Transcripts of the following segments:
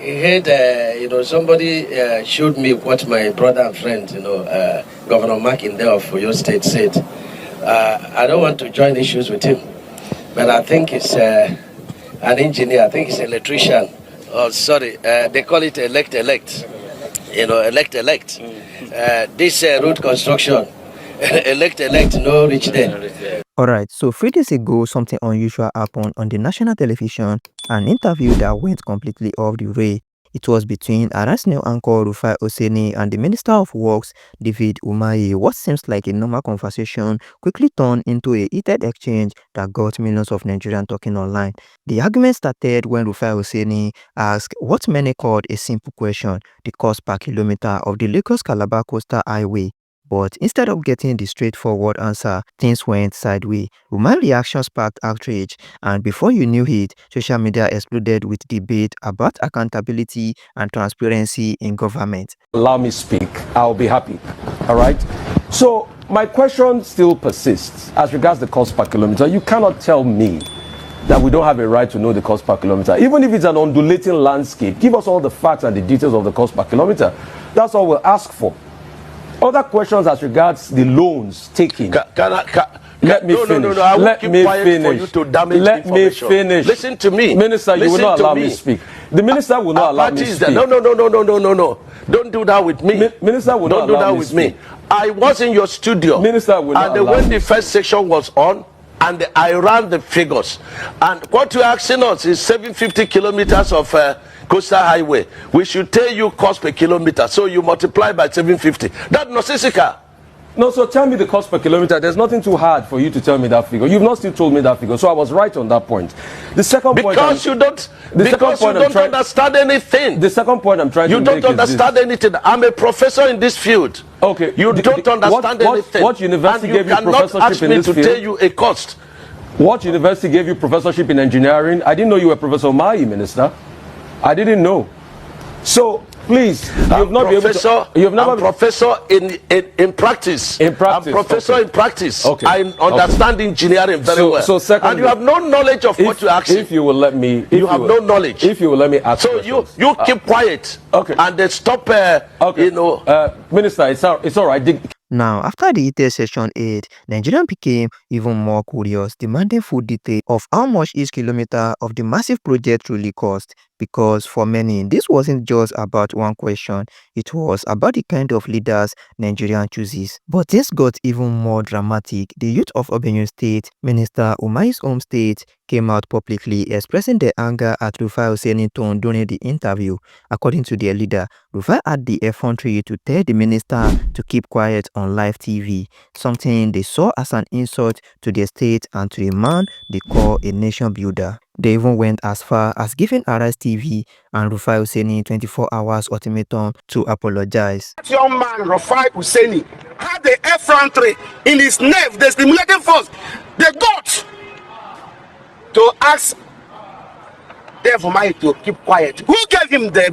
heard, somebody showed me what my brother and friend, Governor Makinde of your state said. I don't want to join issues with him, but I think he's an engineer. I think he's an electrician. Oh, sorry, they call it elect. Elect. This road construction, elect, no reach there. Alright, so 3 days ago, something unusual happened on the national television, an interview that went completely off the rail. It was between Arise New anchor Rufai Oseni and the Minister of Works, David Umahi. What seems like a normal conversation quickly turned into a heated exchange that got millions of Nigerians talking online. The argument started when Rufai Oseni asked what many called a simple question, the cost per kilometer of the Calabar Coastal Highway. But instead of getting the straightforward answer, things went sideways. Umahi's reaction sparked outrage, and before you knew it, social media exploded with debate about accountability and transparency in government. Allow me speak, I'll be happy. All right? So my question still persists as regards the cost per kilometer. You cannot tell me that we don't have a right to know the cost per kilometer. Even if it's an undulating landscape, give us all the facts and the details of the cost per kilometer. That's all we'll ask for. Other questions as regards the loans taken. Let me finish. I won't keep quiet for you to damage Let me finish. Listen to me. Minister, you will not allow me to speak. The minister will not allow me to speak. No. Don't do that with me. Minister will not allow me to speak. I was in your studio. Minister will not allow me. And when the first section was on, and I ran the figures. And what you're asking us is 750 kilometers of coastal highway. We should tell you cost per kilometer. So you multiply by 750. That's nonsensical. No, so tell me the cost per kilometer. There's nothing too hard for you to tell me that figure. You've not still told me that figure. So I was right on that point. The second point... Because you don't understand anything. The second point I'm trying to make is... You don't understand anything. I'm a professor in this field. Okay. You don't understand anything. What university gave you professorship in this field? You cannot ask me to tell you a cost. What university gave you professorship in engineering? I didn't know you were Professor Umahi, Minister. I didn't know. So... Please, I'm professor in practice. I'm professor in practice. Okay. I understand engineering very well. So secondly, and you have no knowledge of what you ask. If you will let me, you have no knowledge. If you will let me ask. So you keep quiet. Okay. And then stop. Minister, it's all right. Now, after the heated session 8, Nigerians became even more curious, demanding full detail of how much each kilometer of the massive project truly cost. Because for many, this wasn't just about one question, it was about the kind of leaders Nigeria chooses. But this got even more dramatic. The youth of Ebonyi State, Minister Umahi's home state, came out publicly expressing their anger at Rufai Oseni tone during the interview. According to their leader, Rufai had the effrontery to tell the minister to keep quiet on live TV, something they saw as an insult to their state and to the man they call a nation builder. They even went as far as giving Arise TV and Rufai Oseni 24 hours ultimatum to apologize. That young man, Rufai Oseni, had the effrontery in his nerve, the stimulating force, the guts to ask Umahi to keep quiet. Who gave him told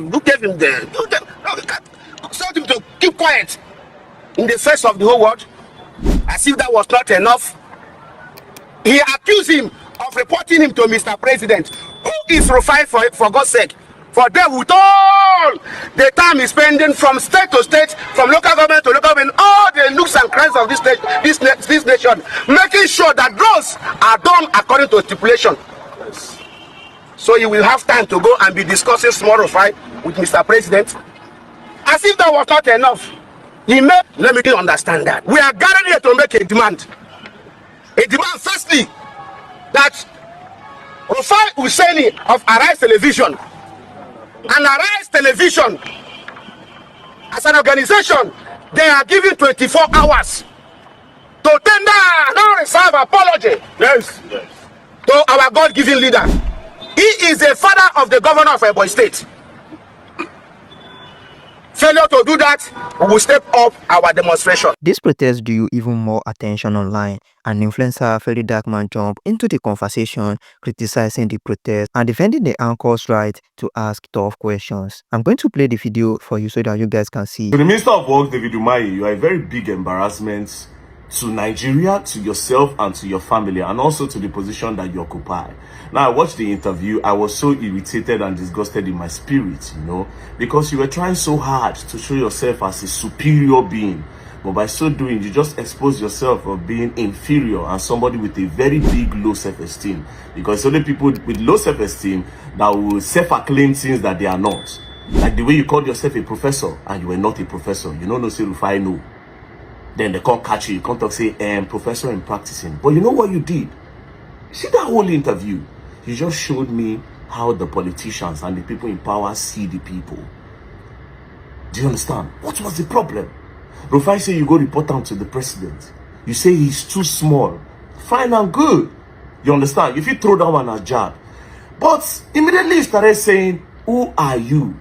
him to keep quiet in the face of the whole world? As if that was not enough, he accused him of reporting him to Mr. President. Who is Rufai, for God's sake? For them, with all the time he's spending from state to state, from local government to local government, all the nooks and crannies of this nation, making sure that those are done according to stipulation. So you will have time to go and be discussing small Rufai with Mr. President. As if that was not enough, let me understand that. We are gathered here to make a demand. A demand, firstly, that Rufai Oseni of Arise Television and Arise Television as an organization, they are given 24 hours to tender non-reserve apology to our God-given leader. He is the father of the governor of Ebonyi State. Failure to do that, we will step up our demonstration. This protest drew even more attention online. An influencer, VeryDarkMan, jumped into the conversation, criticizing the protest and defending the anchor's right to ask tough questions. I'm going to play the video for you so that you guys can see. To the Minister of Works, David Umahi, you are a very big embarrassment to Nigeria, to yourself, and to your family, and also to the position that you occupy. Now, I watched the interview. I was so irritated and disgusted in my spirit, you know, because you were trying so hard to show yourself as a superior being. But by so doing, you just expose yourself of being inferior and somebody with a very big low self-esteem. Because only people with low self-esteem that will self-acclaim things that they are not. Like the way you called yourself a professor and you were not a professor. You don't know, say Rufai, no. Then they can't catch you. You can't talk, say, professor in practicing. But you know what you did? See that whole interview? You just showed me how the politicians and the people in power see the people. Do you understand? What was the problem? Rufai say you go report down to the president. You say he's too small. Fine and good. You understand? If you throw that one a jab. But immediately he started saying, who are you?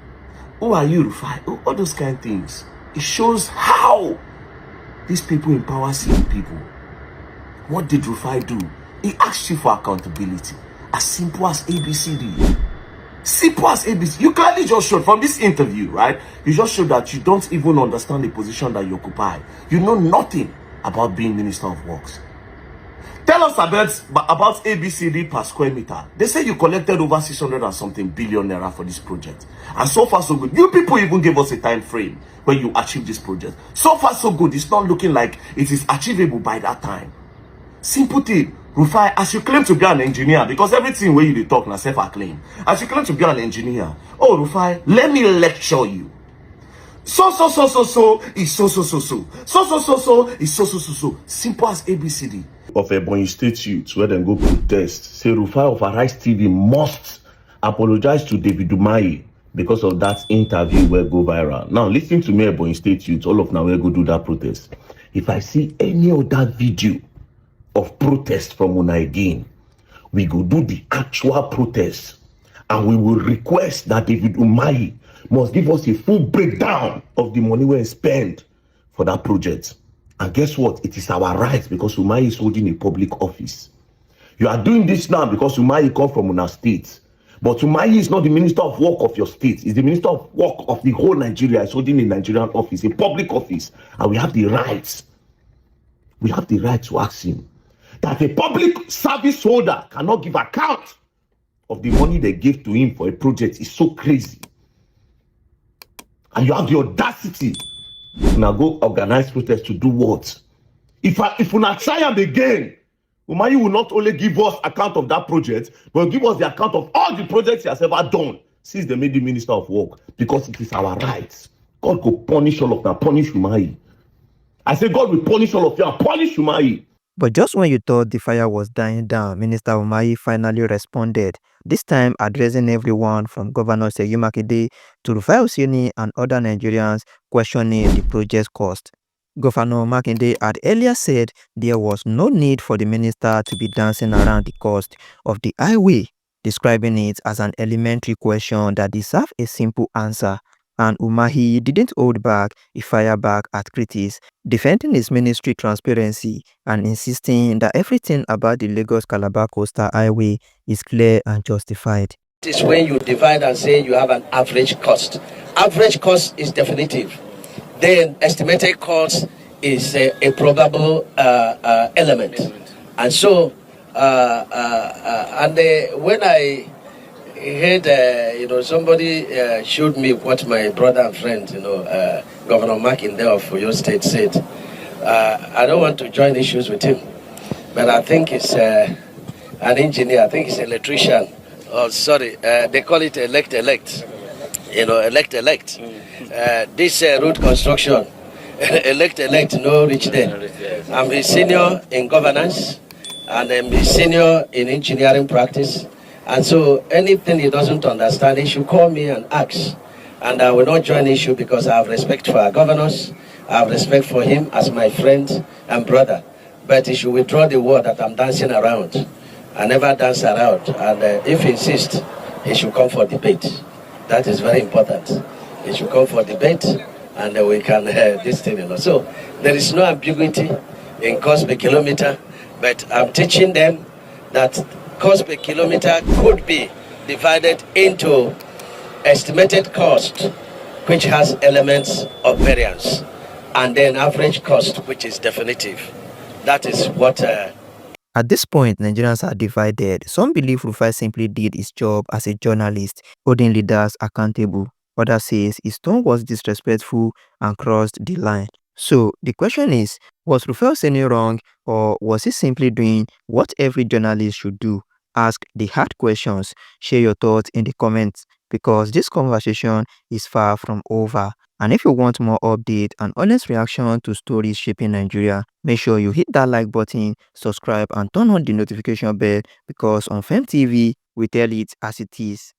Who are you, Rufai? All those kind of things. It shows how these people in power see the people. What did Rufai do? He asked you for accountability. As simple as ABCD. Simple as ABC. You clearly just showed from this interview, right? You just showed that you don't even understand the position that you occupy. You know nothing about being Minister of Works. Tell us about ABCD per square meter. They say you collected over 600 and something billion naira for this project. And so far so good. You people even gave us a time frame when you achieve this project. So far so good. It's not looking like it is achievable by that time. Simple thing. Rufai, as you claim to be an engineer, because everything where you talk now self-acclaim. As you claim to be an engineer, oh Rufai, let me lecture you. So is so is so. Simple as ABCD. Of Ebonyi State Youth, where they go protest. Say Rufai of Arise TV must apologize to David Umahi because of that interview where go viral. Now listen to me, Ebonyi State Youth, all of now where go do that protest. If I see any other video of protest from Una again, we go do the actual protest and we will request that David Umahi must give us a full breakdown of the money we spend for that project. And guess what? It is our right because Umahi is holding a public office. You are doing this now because Umahi come from Una state. But Umahi is not the Minister of Work of your state. He's the Minister of Work of the whole Nigeria. He's holding a Nigerian office, a public office. And we have the right. We have the right to ask him that a public service holder cannot give account of the money they gave to him for a project is so crazy. And you have the audacity to now go organize protest to do what? If we not try him again, Umahi will not only give us account of that project, but give us the account of all the projects he has ever done since they made the Minister of Work, because it is our rights. God will punish all of them, punish Umahi. I say God will punish all of you and punish Umahi. But just when you thought the fire was dying down, Minister Umahi finally responded, this time addressing everyone from Governor Seyi Makinde to Rufai Oseni and other Nigerians questioning the project's cost. Governor Makinde had earlier said there was no need for the minister to be dancing around the cost of the highway, describing it as an elementary question that deserved a simple answer. And Umahi didn't hold back, he fired back at critics, defending his ministry transparency and insisting that everything about the Lagos-Calabar Coastal Highway is clear and justified. It is when you divide and say you have an average cost. Average cost is definitive. Then estimated cost is a probable element. And so, when I heard, somebody showed me what my brother and friend, Governor Makinde of Oyo State said. I don't want to join issues with him, but I think he's an engineer. I think he's an electrician. Oh, sorry, they call it elect. This road construction, elect, no reach there. I'm a senior in governance, and I'm a senior in engineering practice. And so anything he doesn't understand, he should call me and ask. And I will not join issue because I have respect for our governors. I have respect for him as my friend and brother. But he should withdraw the word that I'm dancing around. I never dance around. And if he insists, he should come for debate. That is very important. He should come for debate and we can this thing. So there is no ambiguity in cost per kilometer, but I'm teaching them that cost per kilometer could be divided into estimated cost, which has elements of variance, and then average cost, which is definitive. That is what. At this point, Nigerians are divided. Some believe Rufai simply did his job as a journalist, holding leaders accountable. Others says his tone was disrespectful and crossed the line. So the question is, was Rufai Oseni wrong, or was he simply doing what every journalist should do? Ask the hard questions. Share your thoughts in the comments because this conversation is far from over. And if you want more update and honest reaction to stories shaping Nigeria, make sure you hit that like button, subscribe and turn on the notification bell because on Fem TV, we tell it as it is.